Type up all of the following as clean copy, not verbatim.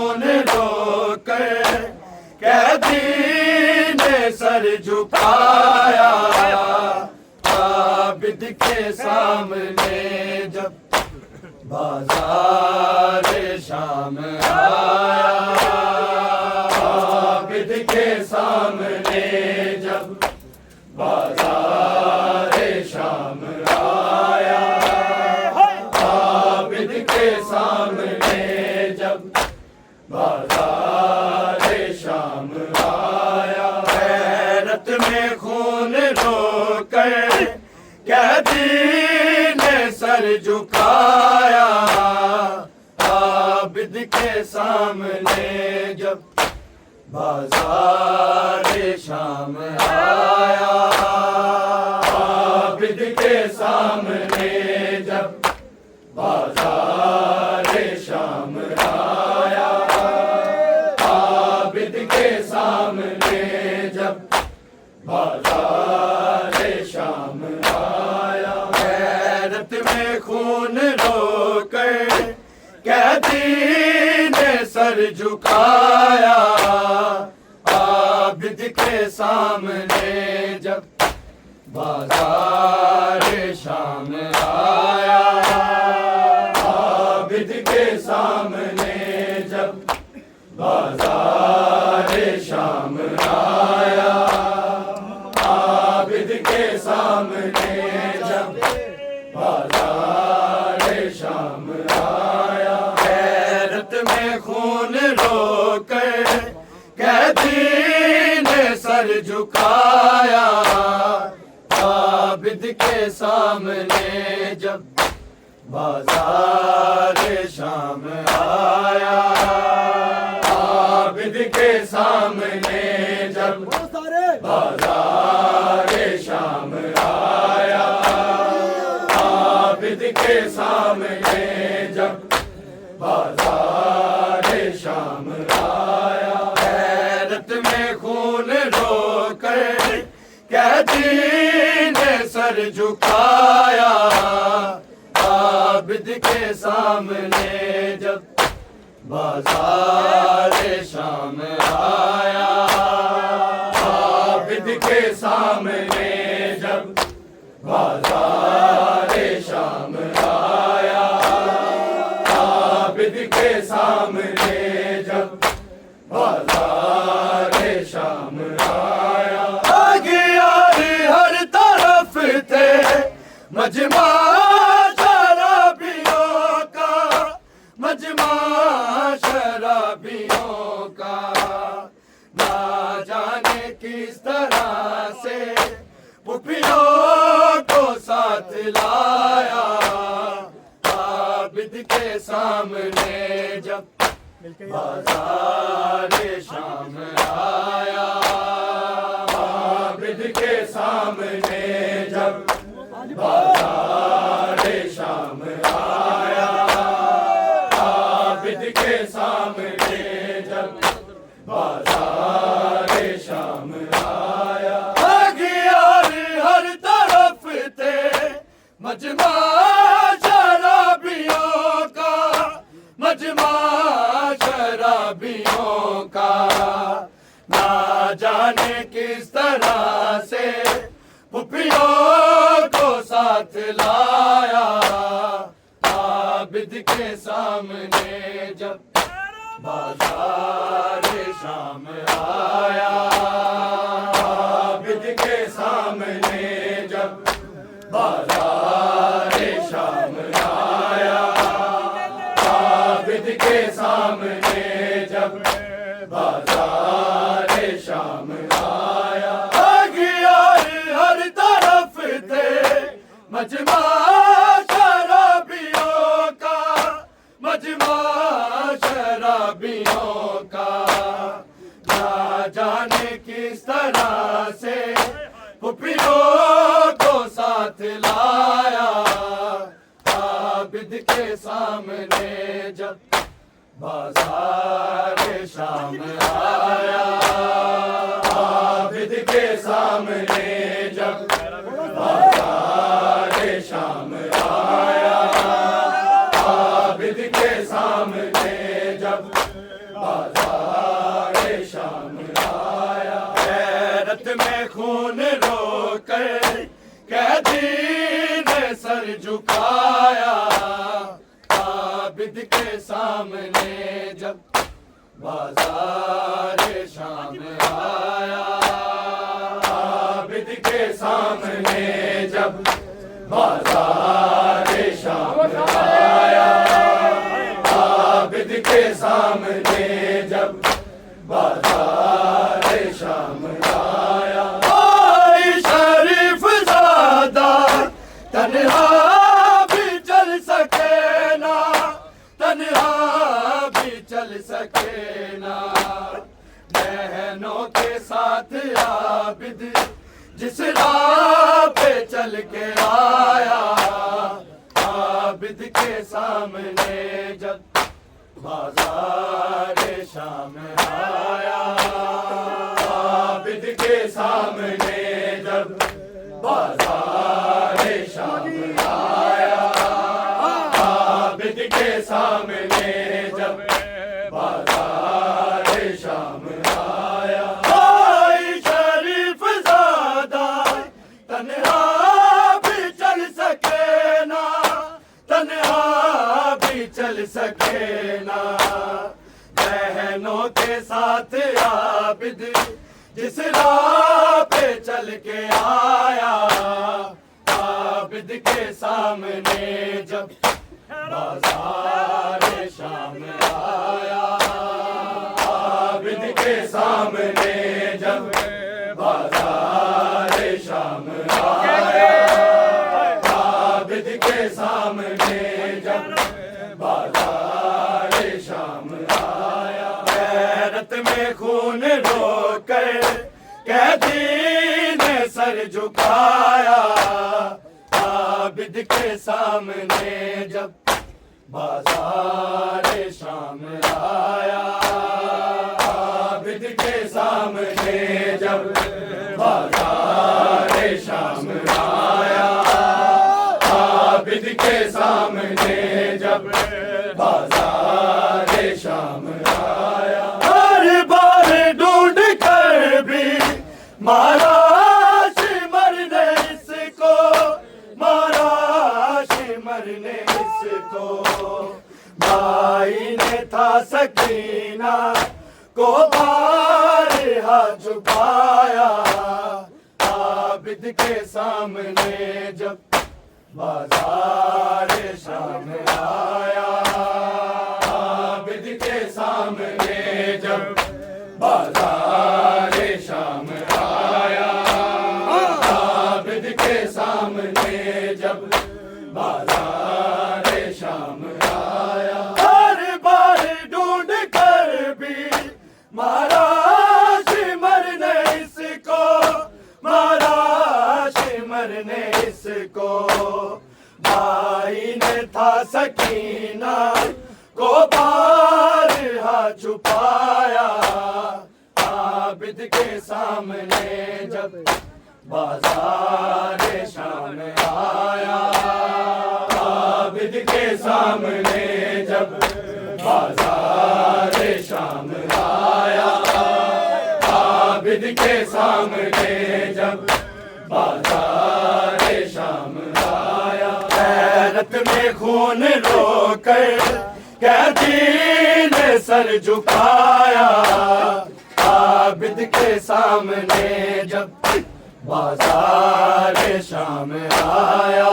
खून रोकर कैदी ने सर झुकाया। आबिद के सामने जब बाजार शाम आया, आबिद के सामने जब बाजार शाम आया, आबिद के सामने जब बाजार शाम आया। गैरत में खून रोकर कैदी ने सर झुकाया। आबिद के सामने जब बाजार शाम आया, आबिद के सामने जब बाजार शाम आया, आबिद के सामने जब बाजार शाम आया। गैरत में खून रोकर कैदी ने सर झुकाया। आबिद के सामने जब बाजार शाम आया, आबिद के सामने जब बाजार शाम आया, आबिद के सामने जब बाजार शाम आया। गैरत में खून रोकर कैदी ने सर झुकाया। आबिद के सामने जब बाजार शाम आया, आबिद के सामने जब बाजार शाम आया, आबिद के सामने जब बाजार शाम आया। गैरत में खून रोकर कैदी ने सर झुकाया। आबिद के सामने जब बाजार शाम आया, आबिद के सामने जब बाजार शाम आया, आबिद के सामने जब बाजार शाम आया। आगे यार हर तरफ थे मजमा शराबियों का, मजमा शराबियों का। ना जाने किस तरह से पुपियों को साथ लाया। आबिद के सामने जब बाजार शाम आया, आबिद के सामने जब बाजार शाम आया, आबिद के सामने जब बाजार शाम आया। आगे यार हर तरफ थे मजमा शराबियों का, मजमा शराबियों का। ना जाने किस तरह से पुपियों को साथ लाया। आबिद के सामने जब बाजार शाम आया, आबिद के सामने जब बाजार शाम आया, आबिद के सामने जब बाजार शाम आया। आगे यार हर तरफ थे मजमा शराबियों का, मजमा शराबियों का। ना जाने किस तरह से पुपियों को साथ लाया। आबिद के सामने जब बाजार शाम आया, आबिद के सामने जब बाजार शाम आया, आबिद के सामने जब बाज़ार शाम आया। गैरत में खून रोकर कैदी ने सर झुकाया, आबिद के सामने जब बाज़ार शाम आया। आबिद के सामने जब बाज़ार शाम आया। आबिद के सामने जब बाज़ार शाम आया। आई शरीफ ज़ादा तन्हा भी चल सके ना, तन्हा भी चल सके ना। बहनों के साथ आबिद जिस राह पे चल के आया, आबिद के सामने जब बाज़ार शाम आया। आबिद के सामने जब बाज़ार शाम आया। आबिद के सामने जब बाज़ार शाम आया। आई शरीफ ज़ादा तन्हा भी चल सके ना, तन्हा भी चल सके ना। बहनों के साथ आबिद जिस राह पे चल के आया, आबिद के सामने जब बाज़ार शाम आया। आबिद के सामने जब बाज़ार शाम आया। आबिद के सामने जब बाज़ार शाम आया। गैरत में खून रोकर कैदी ने सर झुकाया, आबिद के सामने जब बाज़ार शाम आया। आबिद के सामने जब बाज़ार शाम आया। आबिद के सामने जब बाज़ार शाम आया। हर बार ढूंढ कर भी मारा सिमर ने इसको, मारा सिमर ने इसको। भाई ने था सकीना को बारहा छुपाया, आबिद के सामने जब बाज़ार शाम आया। आबिद के सामने जब बाज़ार शाम आया। आबिद के सामने जब बाज़ार शाम आया। हर बार ढूंढ कर भी मारा सिमर ने इसको, मारा सिमर ने इसको। भाई ने था सकीना को बारहा छुपाया, आबिद के सामने जब बाज़ार शाम आया। आबिद के सामने जब बाज़ार शाम आया। आबिद के सामने जब बाज़ार शाम आया। गैरत में खून रोकर कैदी ने सर झुकाया, आबिद के सामने जब बाज़ार शाम आया।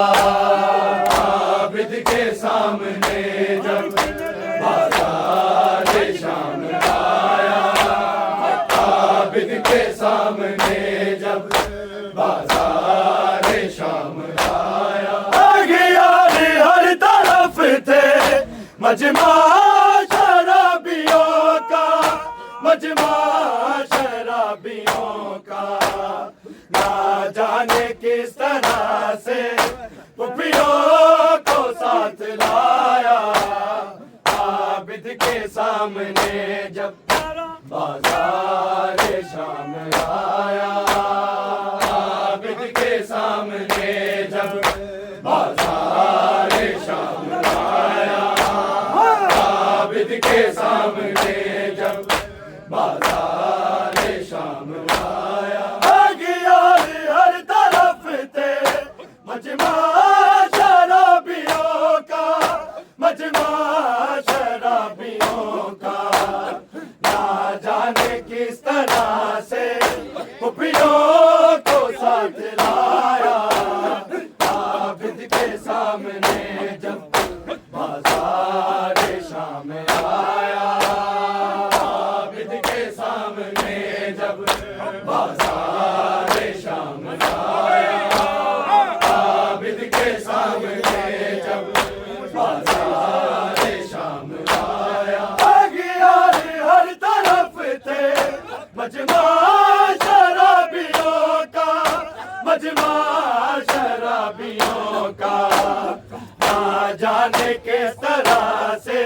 आबिद के सामने जब बाज़ार शाम आया। आबिद के सामने जब बाज़ार शाम आया। अगियार हर तरफ थे मजमा शराबियों का, मजमा शराबियों का। ना जाने किस तरह से पुपियों को साथ लाया, आबिद के सामने जब बाज़ार शाम आया। आबिद के सामने जब बाज़ार शाम आया। आबिद के सामने जब शाम आया, आबिद के सामने जब बाजार शाम आया, आबिद के सामने जब बाजार शाम आया। आगियार हर तरफ थे मजमा शराबियों का, मजमा शराबियों का, ना जाने किस तरह से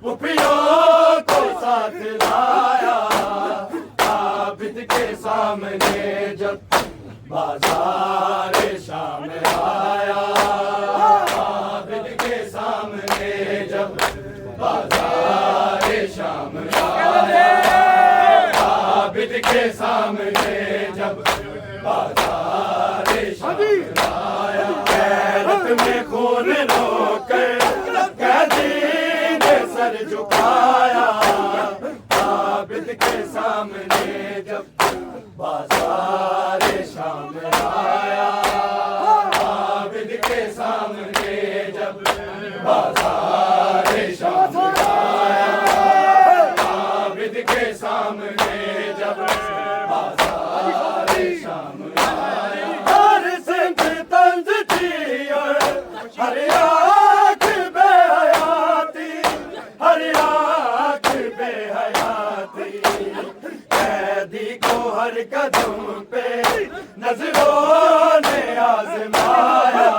उपियों को साथ लाया। आबिद के सामने जब बाजार शाम आया, आबिद के सामने जब बाजार शाम आया, आबिद के सामने जब बाजार शाम आया। गैरत में खून रोकर कैदी ने सर झुकाया। आबिद के सामने जब बाजार शाम आया, आबिद के सामने जब बाजार शाम आया, आबिद के सामने जब बाजार शाम आया। हर सिंह तंज थी और हर आँख बेहयाती, हर आँख बेहयाती, कैदी को हर कदम पे नजरों ने आजमाया।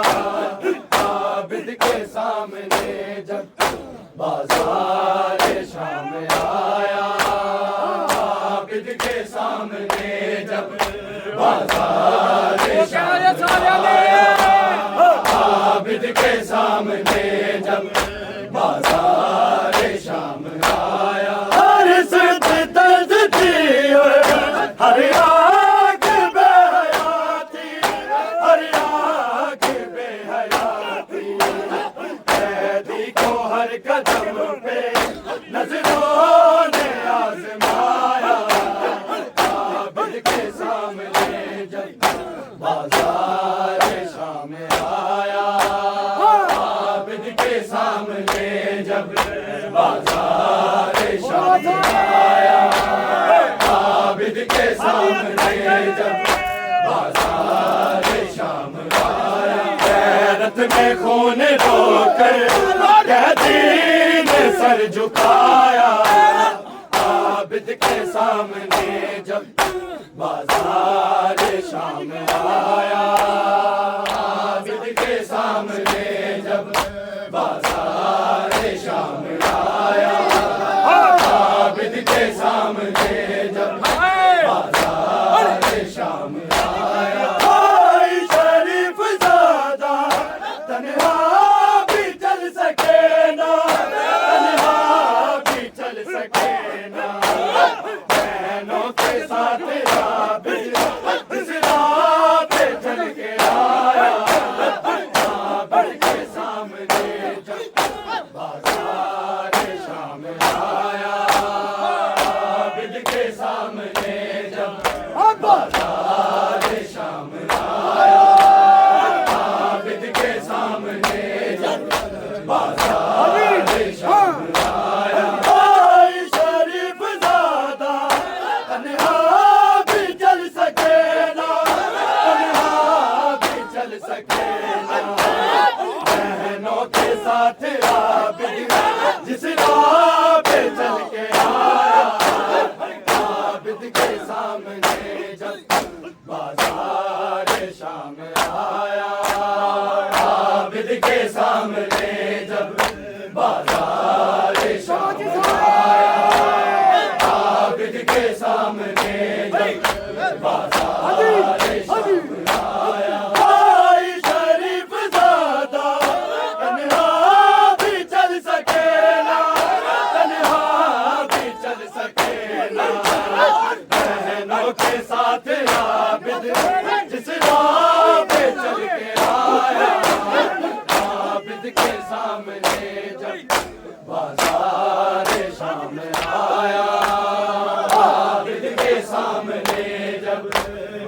आबिद के सामने जब बाजार शाम आया, आबिद के सामने जब बाजार शाम आया, आबिद के सामने जब बाजार शाम आया। हर सिद्ध दर्द थी और हर आँख बेहयाती, हर आँख बेहयाती, कैदी को हर कदम पे नजरों ने आजमाया। आबिद के सामने जब बाजार शाम आया, आबिद के सामने जब बाजार शाम आया, आबिद के सामने जब बाजार शाम आया। गैरत में खून रोकर कैदी ने सर झुकाया। आबिद के सामने जब बाजार शाम आया, आबिद के सामने जब बाजार शाम आया, आबिद के सामने जब बाजार शाम आया। भाई शरीफ ज़ादा तन्हा भी चल सके ना, तन्हा भी चल सके ना, बहनों के साथ आबिद जिस राह पे चल के आया। आबिद के सामने जब बाजार शाम आया, आबिद के सामने जब बाजार शाम आया, आबिद के सामने जब बाजार शाम आया। भाई शरीफ ज़ादा तन्हा भी चल सके ना, तन्हा भी चल सके ना, बहनों के साथ आबिद जिस राह पे चल के आया। आबिद के सामने जब बाजार शाम आया, आबिद के सामने जब बाजार शाम आया, आबिद के सामने जब बाजार शाम आया। भाई शरीफ ज़ादा तन्हा भी चल सके ना, तन्हा भी चल सके ना, बहनों के साथ आबिद जिस राह पे चल के आया। आबिद के सामने जब बाजार शाम आया, आबिद के सामने जब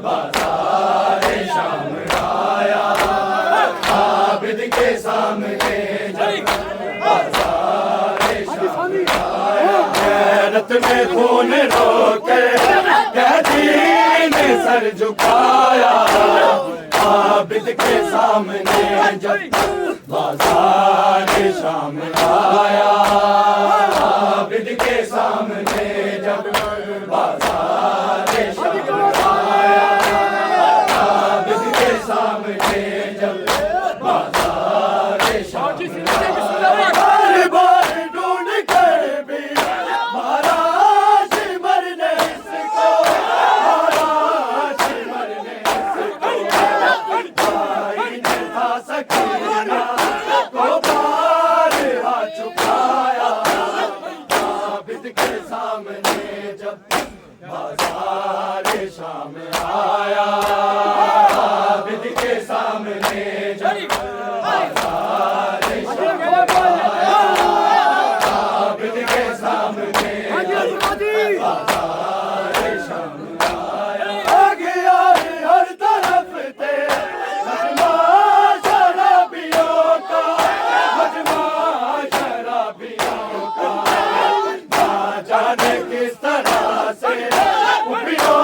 बाजार शाम आया, आबिद के सामने जब बाजार शाम गैरत में खून रोके कैदी ने सर झुकाया। आबिद के सामने जब बाजार शाम आया, आबिद के सामने जब बाजार शाम आया, आबिद के सामने जब बाजार शाम आया। बार बार ढूंढ कर भी महाराज मरने इसको, महाराज मरने इसको, भाई ने था सकीना को पार आ चुकाया। आबिद के सामने जब बाजार शाम आया, आबिद के सामने जब बाजार शाम आया, आबिद के सामने जब बाजार शाम आया। आ गया हर तरफ थे मजमा शराबियों का, मजमा शराबियों का, ना जाने किस तरह से कुपियों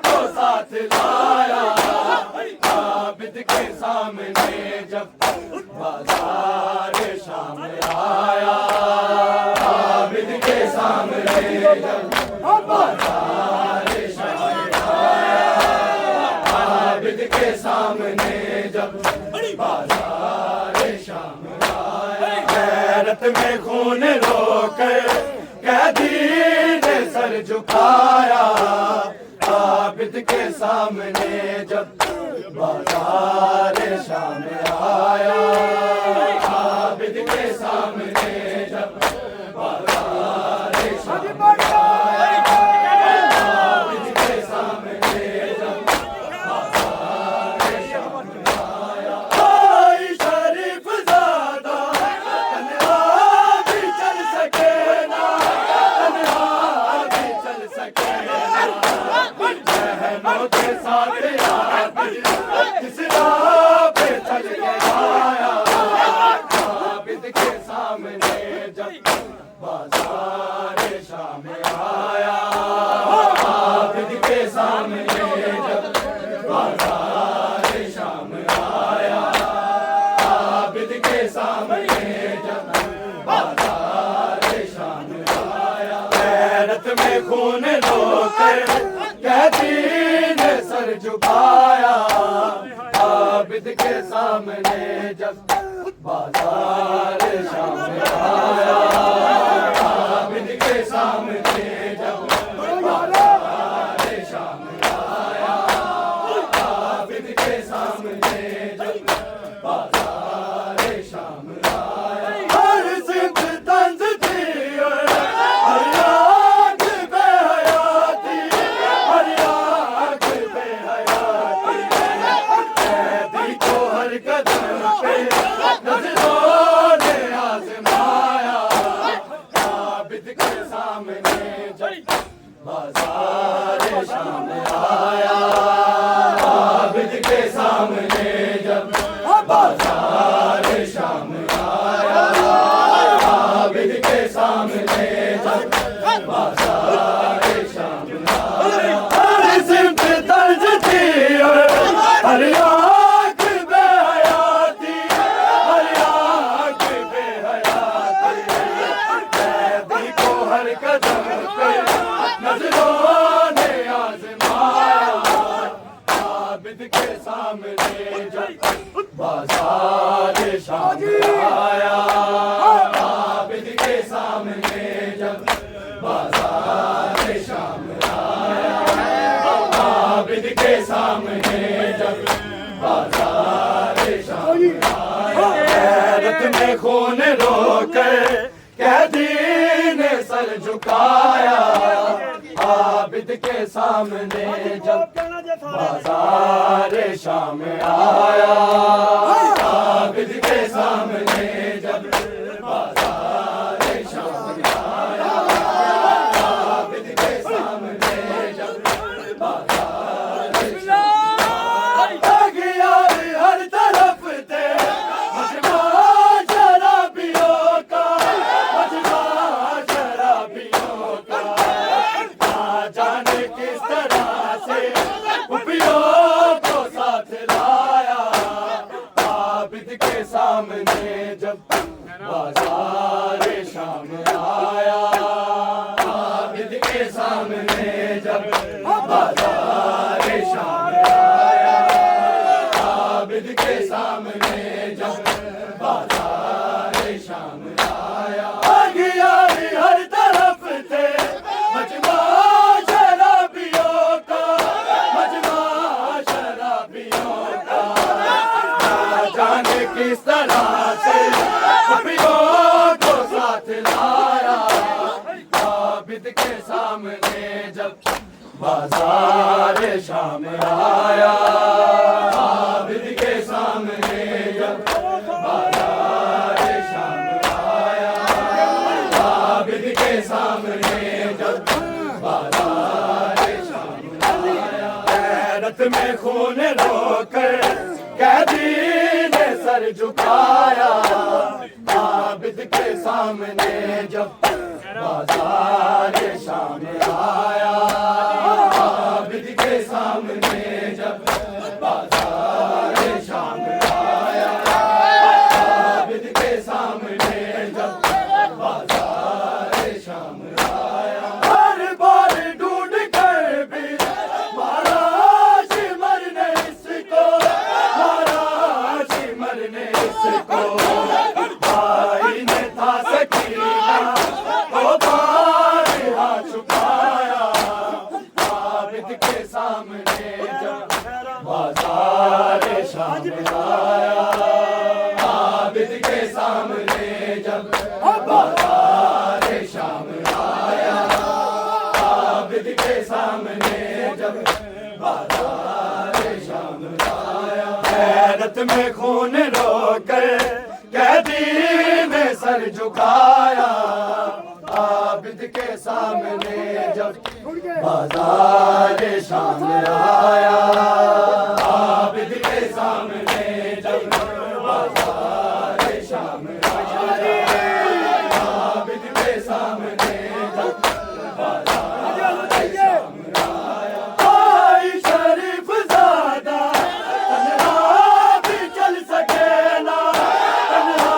को साथ लाया। आबिद के सामने जब बाजार शाम आया, आबिद के सामने जब बाजार शाम आया, आबिद के सामने जब बाजार शाम आया। गैरत में खून रोकर कैदी ने सर झुकाया। आबिद के सामने जब बाजार शाम आया, आबिद के सामने जब बाजार शाम आया, आबिद के सामने जब बाजार शाम आया। भाई शरीफ ज़ादा तन्हा भी चल सके ना, तन्हा भी चल सके ना, बहनों के साथ आबिद जिस राह पे चल के आया। आबिद के सामने जब बाजार शाम आया, आबिद के सामने जब बाजार शाम आया, आबिद के सामने जब बाजार शाम आया। गैरत में खून रोके कैदी ने सर झुकाया। आबिद के सामने जब बाजार शाम आया, आबिद के सामने जब बाजार शाम आया, आबिद के सामने जब बाजार शाम आया। हर सिद्ध तंज थी और हर आँख बेहयाती, हर आँख बेहयाती, कैदी को हर कदम पे नजरों ने आजमाया। आबिद के सामने जब बाजार शाम आया, आबिद के सामने जब बाजार शाम आया, आबिद के सामने जब बाजार शाम आया। हर सिमत तर्ज थी और हर आँख बेहयाती, हर आँख बेहयाती, कैदी को हर कदम पे नजरों ने आजमाया। आबिद के सामने जब बाजार शाम आया, आबिद के सामने जब बाजार शाम आया, आबिद के सामने जब बाजार शाम आया। गैरत में खून रोके कैदी ने सर झुकाया। आबिद के सामने जब बाजार शाम आया, आबिद के सामने जब बाजार शाम आया, आबिद के सामने जब बाजार शाम आया। हर तरफ थे मजमा शराबियों का, मजमा शराबियों का, आबिद के सामने जब बाजार शाम आया, आबिद के सामने जब बाजार शाम आया, आबिद के सामने जब बाजार शाम आया। गैरत में खून रोकर कैदी ने सर झुकाया, आबिद के सामने जब बाजार शाम आया, आबिद के सामने जब बाजार शाम आया, आबिद के सामने जब बाजार शाम आया। हर बार ढूंढ कर भी महाराज मरने इसको, महाराज मरने इसको, भाई ने था सकीना वो बारहा छुपाया, आबिद के सामने जब बाजार शाम आया, आबिद के सामने जब बाजार शाम आया, आबिद के सामने जब बाजार शाम आया। गैरत में खून रोकर कैदी ने सर झुकाया, आबिद के सामने जब बाजार शाम आया, आबिद के सामने जब बाजार शाम आया, आबिद के सामने जब बाजार शाम आया। भाई शरीफ ज़ादा तन्हा भी चल सके ना, तन्हा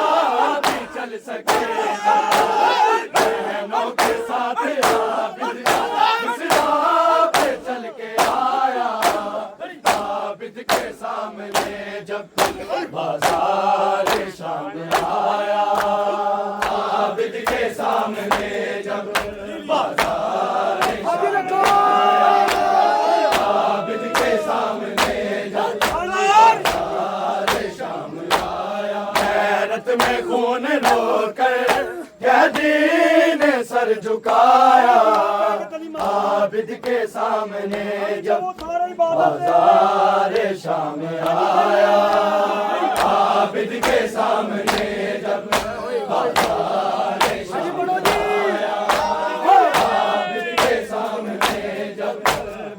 भी चल सके ना, बहनों के साथ आबिद इस राह पे चल के आया, आबिद के सामने जब बाजार शाम आया, आबिद के सामने जब बाजार शाम आया, आबिद के सामने जब बाजार शाम आया। गैरत में खून रोकर कैदी ने सर झुकाया, आबिद के सामने जब बाजार शाम आया, आबिद के सामने जब बाजार शाम आया, आबिद के सामने जब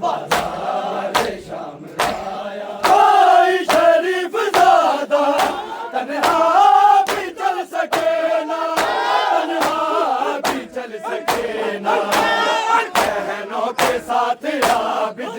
बाजार शाम आया। भाई शरीफ ज़ादा तन्हा भी चल सके ना, तन्हा भी चल सके ना, बहनों के साथ आबिद